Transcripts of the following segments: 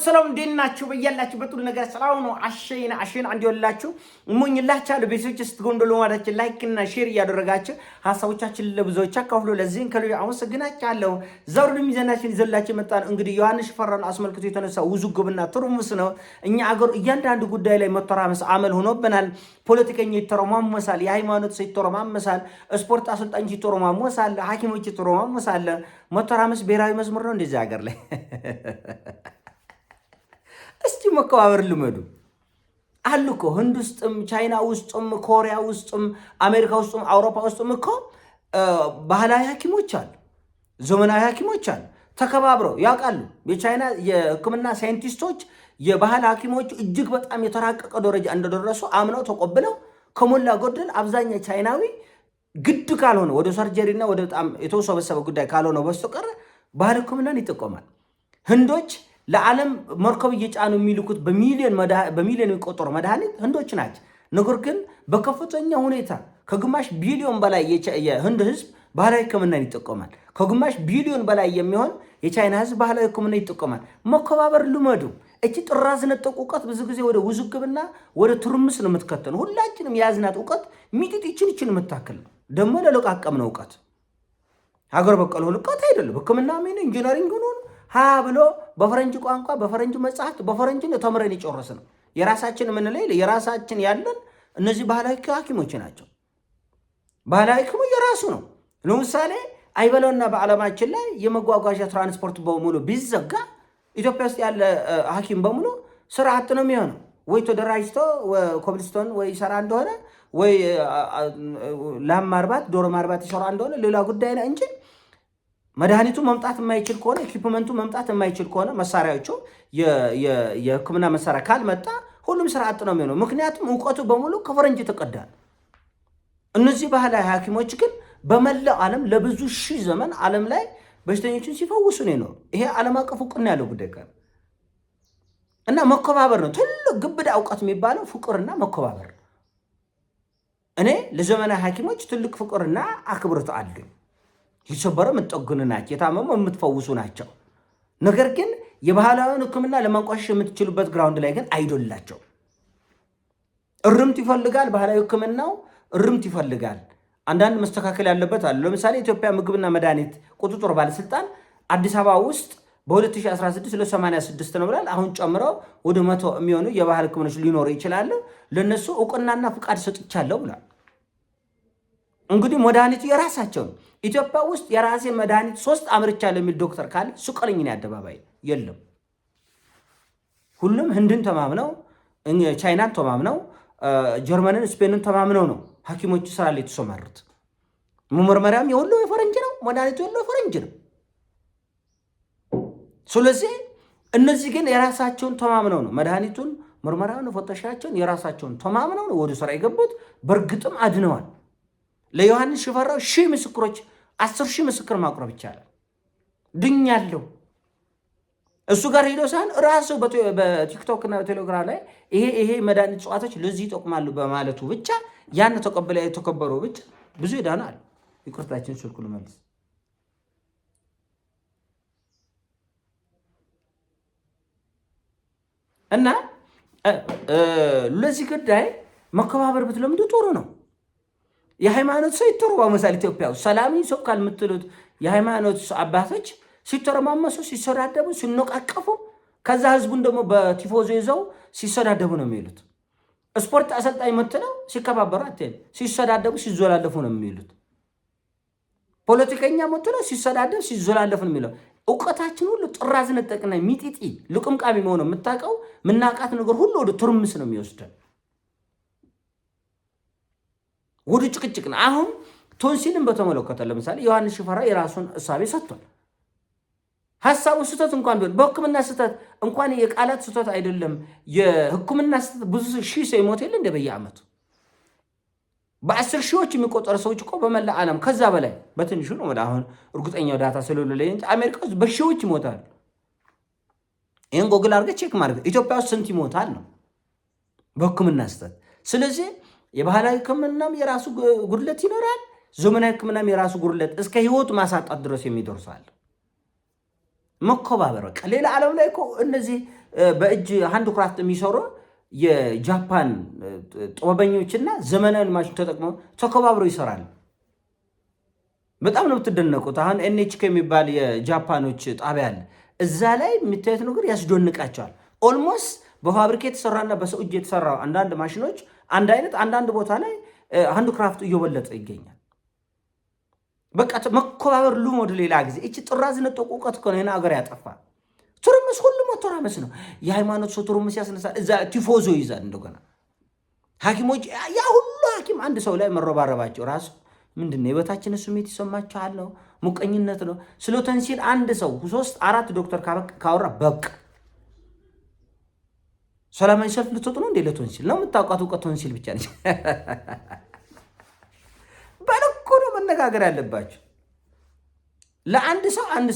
ሰላም ዲናችሁ በያላችሁበት ሁሉ ነገር ሰላም ነው። አሸይና እንዲወላችሁ እሞኝላችኋለሁ። ቤተሰቦች ስትጎንዶሉ ማዳችሁ ላይክ እና ሼር እያደረጋችሁ ሐሳቦቻችን ለብዙዎች አካፍሉ። ለዚህን ከልዩ አመሰግናችኋለሁ። ዘውዱ ሚዛናችን ይዘላችሁ መጣን። እንግዲህ ዮሐንስ ሽፈራውን አስመልክቶ የተነሳው ውዝግብና ትርምስ ነው። እኛ አገር እያንዳንዱ ጉዳይ ላይ መተራመስ አመል ሆኖብናል። ፖለቲከኛ ይተረማመሳል፣ የሃይማኖት ሰው ይተረማመሳል፣ ስፖርት አሰልጣኝ ይተረማመሳል፣ ሐኪሞች ይተረማመሳል። መተራመስ ብሔራዊ መዝሙር ነው እንደዚህ ሀገር ላይ እስቲ መከባበር ልመዱ አሉ እኮ ህንድ ውስጥም ቻይና ውስጥም ኮሪያ ውስጥም አሜሪካ ውስጥም አውሮፓ ውስጥም እኮ ባህላዊ ሐኪሞች አሉ፣ ዘመናዊ ሐኪሞች አሉ። ተከባብረው ያውቃሉ። የቻይና የሕክምና ሳይንቲስቶች የባህል ሐኪሞች እጅግ በጣም የተራቀቀ ደረጃ እንደደረሱ አምነው ተቆብለው ከሞላ ጎደል አብዛኛው ቻይናዊ ግድ ካልሆነ ወደ ሰርጀሪና ወደ በጣም የተወሰበሰበ ጉዳይ ካልሆነ በስተቀር ባህል ሕክምናን ይጠቀማል። ህንዶች ለዓለም መርከብ እየጫኑ የሚልኩት በሚሊዮን የሚቆጠሩ መድኃኒት ህንዶች ናቸው። ነገር ግን በከፍተኛ ሁኔታ ከግማሽ ቢሊዮን በላይ የህንድ ህዝብ ባህላዊ ሕክምናን ይጠቀማል። ከግማሽ ቢሊዮን በላይ የሚሆን የቻይና ህዝብ ባህላዊ ሕክምና ይጠቀማል። መከባበር ልመዱ። እቺ ጥራዝ ነጠቅ እውቀት ብዙ ጊዜ ወደ ውዝግብና ወደ ትርምስ ነው የምትከተል። ሁላችንም የያዝናት እውቀት ሚጢጥ ይችን የምታክል ነው። ደግሞ ለለቃቀምነው እውቀት ሀገር በቀል እውቀት አይደለም። ሕክምና ምን ኢንጂነሪንግ ነው ሀ ብሎ በፈረንጅ ቋንቋ በፈረንጅ መጽሐፍት በፈረንጅ ተምረን የጨረስ ነው። የራሳችን የምንለይ የራሳችን ያለን እነዚህ ባህላዊ ሐኪሞች ናቸው። ባህላዊ ሐኪሙ የራሱ ነው። ለምሳሌ አይበለውና በዓለማችን ላይ የመጓጓዣ ትራንስፖርት በሙሉ ቢዘጋ ኢትዮጵያ ውስጥ ያለ ሐኪም በሙሉ ስራ አጥ ነው የሚሆነው። ወይ ተደራጅቶ ኮብልስቶን ወይ ይሰራ እንደሆነ ወይ ላም ማርባት ዶሮ ማርባት ይሰራ እንደሆነ ሌላ ጉዳይ ነው እንጂ መድኃኒቱ መምጣት የማይችል ከሆነ ኢኩፕመንቱ መምጣት የማይችል ከሆነ መሳሪያዎቹ የሕክምና መሳሪያ ካልመጣ ሁሉም ስራ አጥ ነው የሚሆነው። ምክንያቱም እውቀቱ በሙሉ ከፈረንጅ ተቀዳል። እነዚህ ባህላዊ ሐኪሞች ግን በመላው ዓለም ለብዙ ሺህ ዘመን ዓለም ላይ በሽተኞችን ሲፈውሱ ነው የኖሩ። ይሄ ዓለም አቀፍ እውቅና ያለው ጉዳይ ጋር እና መከባበር ነው ትልቅ ግብዳ እውቀት የሚባለው ፍቅርና መከባበር። እኔ ለዘመናዊ ሐኪሞች ትልቅ ፍቅርና አክብሮት አለኝ። ይሰበረ የምትጠግኑ ናቸው፣ የታመሙ የምትፈውሱ ናቸው። ነገር ግን የባህላዊውን ሕክምና ለማንቋሸሽ የምትችሉበት ግራውንድ ላይ ግን አይዶላቸው። እርምት ይፈልጋል። ባህላዊ ሕክምናው እርምት ይፈልጋል። አንዳንድ መስተካከል ያለበት አለ። ለምሳሌ የኢትዮጵያ ምግብና መድኃኒት ቁጥጥር ባለስልጣን አዲስ አበባ ውስጥ በ2016 ለ86 ነው ብላል። አሁን ጨምረው ወደ 100 የሚሆኑ የባህል ሕክምናዎች ሊኖሩ ይችላሉ። ለነሱ እውቅናና ፍቃድ ሰጥቻለሁ ብሏል። እንግዲህ መድኃኒቱ የራሳቸው ነው። ኢትዮጵያ ውስጥ የራሴ መድኃኒት 3 አምርቻለሁ የሚል ዶክተር ካለ ሱቀልኝ ነው አደባባይ የለም። ሁሉም ህንድን ተማምነው ቻይናን ተማምነው ጀርመንን ስፔንን ተማምነው ነው ሐኪሞች ስራ ላይ የተሰማሩት። መመርመሪያም የሁሉ የፈረንጅ ነው፣ መድኃኒቱ የሁሉ የፈረንጅ ነው። ስለዚህ እነዚህ ግን የራሳቸውን ተማምነው ነው መድኃኒቱን ምርመራውን ፈተሻቸውን የራሳቸውን ተማምነው ነው ወደ ስራ የገቡት። በእርግጥም አድነዋል። ለዮሐንስ ሽፈራው 1000 ምስክሮች 10,000 ምስክር ማቅረብ ይቻላል። ድኛለሁ እሱ ጋር ሄዶ ሳይሆን ራሱ በቲክቶክ እና በቴሌግራም ላይ ይሄ መድኃኒት እጽዋቶች ለዚህ ይጠቅማሉ በማለቱ ብቻ ያን ተቀበለ የተከበረው ብቻ ብዙ ይዳናል። ይቅርታችን ስልኩ ልመልስ እና ለዚህ ጉዳይ መከባበር ብትለምዱ ጥሩ ነው። የሃይማኖት ሰው ይተረማመሳል። ኢትዮጵያ ውስጥ ሰላም ሰው ካልምትሉት የሃይማኖት አባቶች ሲተረማመሱ፣ ሲሰዳደቡ፣ ሲነቃቀፉ ከዛ ህዝቡን ደግሞ በቲፎዞ ይዘው ሲሰዳደቡ ነው የሚሉት። ስፖርት አሰልጣኝ ምትለው ሲከባበሩ አትል፣ ሲሰዳደቡ ሲዞላለፉ ነው የሚሉት። ፖለቲከኛ ምትለው ሲሰዳደብ ሲዞላለፉ ነው የሚለው። እውቀታችን ሁሉ ጥራዝ ነጠቅና ሚጢጢ ልቅምቃሚ መሆኑ የምታውቀው ምናቃት ነገር ሁሉ ወደ ትርምስ ነው የሚወስደን፣ ወደ ጭቅጭቅ ነው። አሁን ቶንሲልን በተመለከተ ለምሳሌ ዮሐንስ ሽፈራ የራሱን እሳቤ ሰጥቷል። ሐሳቡ ስህተት እንኳን ቢሆን በሕክምና ስህተት እንኳን የቃላት ስህተት አይደለም የሕክምና ስህተት ብዙ ሺህ ሰው ይሞት የለ እንደ በየዓመቱ በ10 ሺዎች የሚቆጠሩ ሰዎች እኮ በመላ ዓለም ከዛ በላይ በትንሹ ነው። አሁን እርግጠኛው ዳታ ስለሌለ እንጂ አሜሪካ ውስጥ በሺዎች ይሞታል። ይህን ጎግል አድርገህ ቼክ ማድረግ ኢትዮጵያ ውስጥ ስንት ይሞታል ነው በሕክምና ስህተት። ስለዚህ የባህላዊ ሕክምናም የራሱ ጉድለት ይኖራል፣ ዘመናዊ ሕክምናም የራሱ ጉድለት እስከ ህይወት ማሳጣት ድረስ የሚደርሳል። መከባበር በቃ ሌላ ዓለም ላይ እኮ እነዚህ በእጅ ሃንድ ክራፍት የሚሰሩ የጃፓን ጥበበኞችና ዘመናዊ ማሽን ተጠቅመው ተከባብረው ይሰራሉ። በጣም ነው የምትደነቁት። አሁን ኤንኤችኬ የሚባል የጃፓኖች ጣቢያ አለ። እዛ ላይ የምታዩት ነገር ያስደንቃቸዋል። ኦልሞስት በፋብሪካ የተሰራና በሰው እጅ የተሰራ አንዳንድ ማሽኖች አንድ አይነት፣ አንዳንድ ቦታ ላይ ሃንድ ክራፍቱ እየበለጠ ይገኛል። በቃ መከባበር ሉም ወደ ሌላ ጊዜ እቺ ጥራዝ ነጠቁ እውቀት እኮ ነው አገር ያጠፋ። ትርምስ ሁሉም መተራመስ ነው። የሃይማኖት ሰው ትርምስ ያስነሳል። እዛ ቲፎዞ ይዛል። እንደገና ሐኪሞች ያ ሁሉ ሐኪም አንድ ሰው ላይ መረባረባቸው ራሱ ምንድነው? የበታችን ስሜት ይሰማችኋል ነው? ሙቀኝነት ነው? ስለ ቶንሲል አንድ ሰው 3-4 ዶክተር ካወራ በቃ ሰላማዊ ሰልፍ ልትወጡ ነው እንዴ? ለቶንሲል ነው የምታውቃት እውቀት ቶንሲል ብቻ ነች። በልኩ ነው መነጋገር ያለባቸው። ለአንድ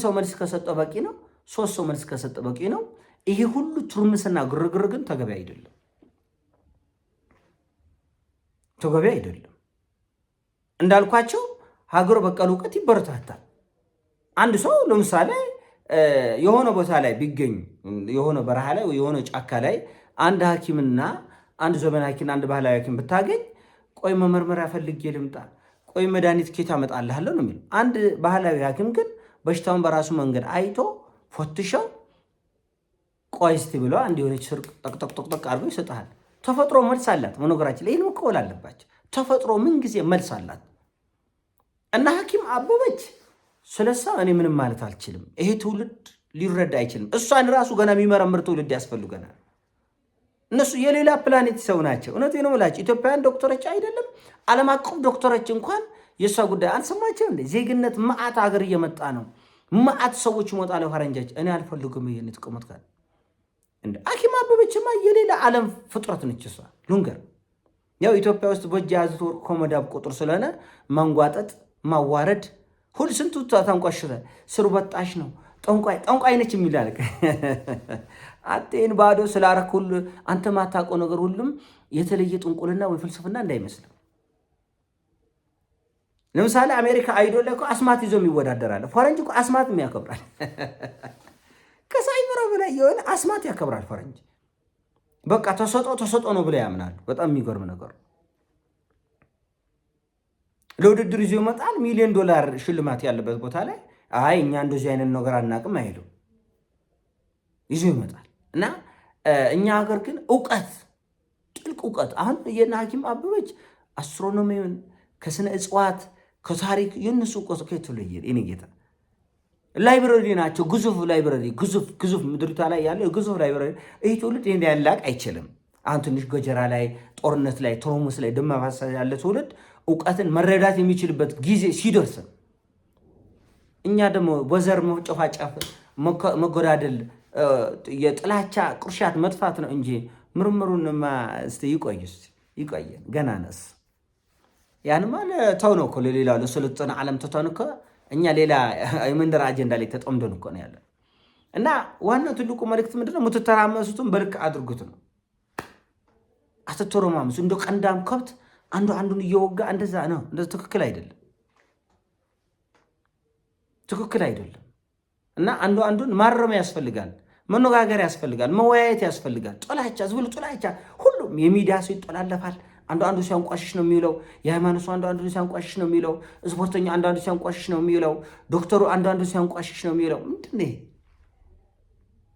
ሰው መልስ ከሰጠ በቂ ነው። 3 ሰው መልስ ከሰጠ በቂ ነው። ይሄ ሁሉ ትርምስና ግርግር ግን ተገቢ አይደለም፣ ተገቢ አይደለም። እንዳልኳቸው ሀገር በቀል እውቀት ይበረታታል። አንድ ሰው ለምሳሌ የሆነ ቦታ ላይ ቢገኝ የሆነ በረሃ ላይ ወይ የሆነ ጫካ ላይ አንድ ሐኪምና አንድ ዘመናዊ ሐኪም አንድ ባህላዊ ሐኪም ብታገኝ ቆይ መመርመሪያ ፈልጌ ልምጣ፣ ቆይ መድኃኒት ኬት አመጣልሃለሁ ነው የሚል። አንድ ባህላዊ ሐኪም ግን በሽታውን በራሱ መንገድ አይቶ ፈትሸው ቆይ እስቲ ብሎ አንድ የሆነች ስር ጠቅጠቅ አድርጎ ይሰጥሃል። ተፈጥሮ መልስ አላት። መኖገራችን ላይ ይህን መቀበል አለባቸው። ተፈጥሮ ምን ጊዜ መልስ አላት እና ሐኪም አበበች ስለሳ እኔ ምንም ማለት አልችልም። ይሄ ትውልድ ሊረዳ አይችልም። እሷን ራሱ ገና የሚመረምር ትውልድ ያስፈልገናል። እነሱ የሌላ ፕላኔት ሰው ናቸው። እውነቴን ነው የምላቸው። ኢትዮጵያውያን ዶክተሮች አይደለም ዓለም አቀፍ ዶክተሮች እንኳን የእሷ ጉዳይ አልሰማቸው እንደ ዜግነት መዓት ሀገር እየመጣ ነው። መዓት ሰዎች ይመጣሉ ፈረንጃች። እኔ አልፈልግም ይሄን የተቀመጥ ካል እንደ ሐኪም አበበችማ የሌላ ዓለም ፍጥረት ነች እሷ። ሉንገር ያው ኢትዮጵያ ውስጥ በእጅ የያዙት ወርቅ ከመዳብ ቁጥር ስለሆነ ማንጓጠጥ፣ ማዋረድ ሁሉ ስንቱ ታንቋሽረ ስሩ በጣሽ ነው። ጠንቋይ ነች የሚላል አጤን ባዶ ስላረክ ሁሉ አንተ ማታውቀው ነገር ሁሉም የተለየ ጥንቁልና ወይ ፍልስፍና እንዳይመስል። ለምሳሌ አሜሪካ አይዶል ላይ አስማት ይዞ የሚወዳደራል። ፈረንጅ እኮ አስማት ያከብራል። ከሳይምሮ በላይ የሆነ አስማት ያከብራል ፈረንጅ። በቃ ተሰጦ ነው ብለው ያምናሉ። በጣም የሚገርም ነገር። ለውድድር ይዞ ይመጣል። $1 ሚሊዮን ሽልማት ያለበት ቦታ ላይ አይ እኛ እንደዚህ አይነት ነገር አናውቅም አይሄዱም። ይዞ ይመጣል እና እኛ ሀገር ግን እውቀት፣ ጥልቅ እውቀት አሁን የና ሐኪም አበበች አስትሮኖሚውን ከስነ እጽዋት ከታሪክ የነሱ እውቀት ከትለየ እኔ ጌታ ላይብረሪ ናቸው። ግዙፍ ላይብረሪ ግዙፍ ምድሪቷ ላይ ያለው ግዙፍ ላይብረሪ። ይህ ትውልድ ይሄን ያላቅ አይችልም። አሁን ትንሽ ገጀራ ላይ ጦርነት ላይ ትርምስ ላይ ደም ማፋሰስ ያለ ትውልድ እውቀትን መረዳት የሚችልበት ጊዜ ሲደርስ እኛ ደግሞ በዘር መጨፋጨፍ መጎዳደል የጥላቻ ቁርሻት መጥፋት ነው እንጂ ምርምሩንማ እስቲ ይቆየን ገና ነስ ያንማ ተው ነው እኮ ለሌላው ለሰለጠነ ዓለም ተተን እኮ እኛ ሌላ የመንደር አጀንዳ ላይ ተጠምደን እኮ ነው ያለን። እና ዋናው ትልቁ መልእክት ምንድነው? የምትተራመሱትን በልክ አድርጉት ነው። አትተረማምሱ እንደ ቀንዳም ከብት አንዱን እየወጋ እንደዛ ነው። እንደዛ ትክክል አይደለም፣ ትክክል አይደለም። እና አንዱን ማረም ያስፈልጋል፣ መነጋገር ያስፈልጋል፣ መወያየት ያስፈልጋል። ጥላቻ ዝብል ጥላቻ ሁሉም የሚዲያ ሰው ይጠላለፋል። አንዱ ሲያንቋሽሽ ነው የሚውለው። የሃይማኖት ሰው አንዱ ሲያንቋሽሽ ነው የሚውለው። ስፖርተኛ አንዱ ሲያንቋሽሽ ነው የሚውለው። ዶክተሩ አንዱ ሲያንቋሽሽ ነው የሚውለው።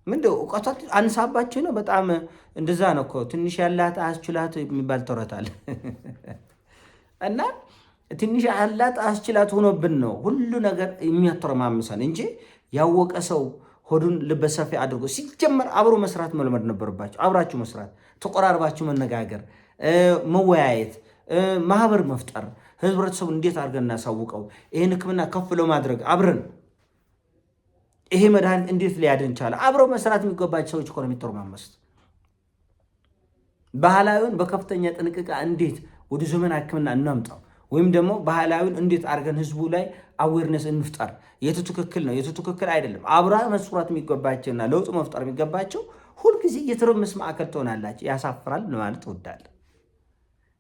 ምንድነው እውቀት አንሳባቸው ነው። በጣም እንደዛ ነው እኮ ትንሽ ያላት አስችላት የሚባል ተረታል። እና ትንሽ ያላት አስችላት ሆኖብን ነው ሁሉ ነገር የሚያተረማምሰን እንጂ ያወቀ ሰው ሆዱን ልበሰፊ አድርጎ ሲጀመር አብሮ መስራት መልመድ ነበረባቸው። አብራችሁ መስራት፣ ተቆራርባችሁ መነጋገር፣ መወያየት፣ ማህበር መፍጠር፣ ህብረተሰቡ እንዴት አድርገን እናሳውቀው፣ ይህን ሕክምና ከፍ ለማድረግ አብረን ይሄ መድኃኒት እንዴት ሊያድን ቻለ፣ አብረው መስራት የሚገባቸው ሰዎች እኮ ነው የሚተረማመሱት። ባህላዊውን በከፍተኛ ጥንቃቄ እንዴት ወደ ዘመናዊ ሕክምና እናምጣው፣ ወይም ደግሞ ባህላዊውን እንዴት አድርገን ህዝቡ ላይ አዌርነስ እንፍጠር፣ የቱ ትክክል ነው የቱ ትክክል አይደለም፣ አብራ መስራት የሚገባቸውና ለውጥ መፍጠር የሚገባቸው ሁልጊዜ የትርምስ ማዕከል ትሆናላችሁ። ያሳፍራል ማለት እወዳለሁ።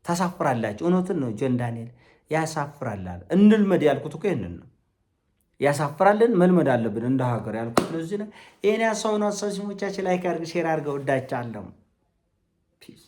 ታሳፍራላችሁ። እውነትን ነው ጆን ዳንኤል ያሳፍራል። እንልመድ ያልኩት እኮ ይህንን ነው። ያሳፍራልን። መልመድ አለብን እንደ ሀገር ያልኩት ለዚህ ነው። ይሄን ያሰውና ሰሲሞቻችን ላይ ካርግ ሼር አድርገው ወዳቻለሁ። ፒስ